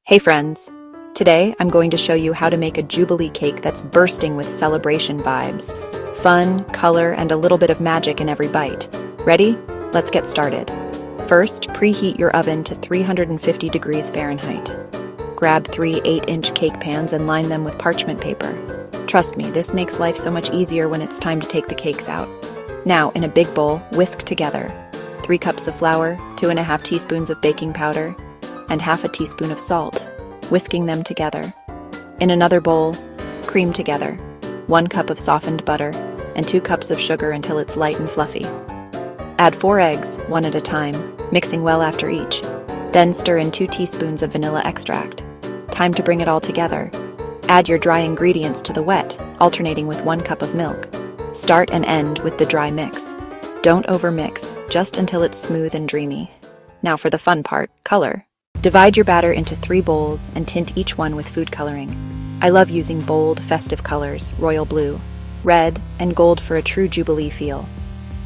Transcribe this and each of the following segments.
Hey friends! Today I'm going to show you how to make a Jubilee cake that's bursting with celebration vibes. Fun, color, and a little bit of magic in every bite. Ready? Let's get started. First, preheat your oven to 350 degrees Fahrenheit. Grab 3 8-inch cake pans and line them with parchment paper. Trust me, this makes life so much easier when it's time to take the cakes out. Now, in a big bowl, whisk together 3 cups of flour, 2½ teaspoons of baking powder, and ½ teaspoon of salt, whisking them together. In another bowl, cream together 1 cup of softened butter and 2 cups of sugar until it's light and fluffy. Add 4 eggs, one at a time, mixing well after each. Then stir in 2 teaspoons of vanilla extract. Time to bring it all together. Add your dry ingredients to the wet, alternating with 1 cup of milk. Start and end with the dry mix. Don't overmix, just until it's smooth and dreamy. Now for the fun part, color. Divide your batter into 3 bowls and tint each one with food coloring. I love using bold, festive colors, royal blue, red, and gold for a true Jubilee feel.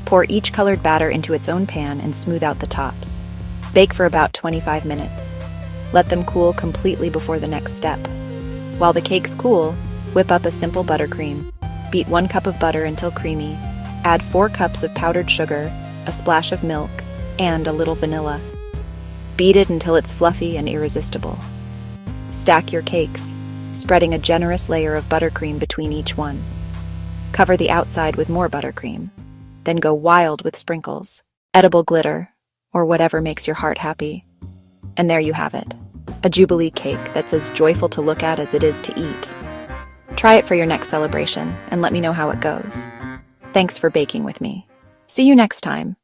Pour each colored batter into its own pan and smooth out the tops. Bake for about 25 minutes. Let them cool completely before the next step. While the cakes cool, whip up a simple buttercream. Beat 1 cup of butter until creamy. Add 4 cups of powdered sugar, a splash of milk, and a little vanilla. Beat it until it's fluffy and irresistible. Stack your cakes, spreading a generous layer of buttercream between each one. Cover the outside with more buttercream. Then go wild with sprinkles, edible glitter, or whatever makes your heart happy. And there you have it, a Jubilee cake that's as joyful to look at as it is to eat. Try it for your next celebration and let me know how it goes. Thanks for baking with me. See you next time.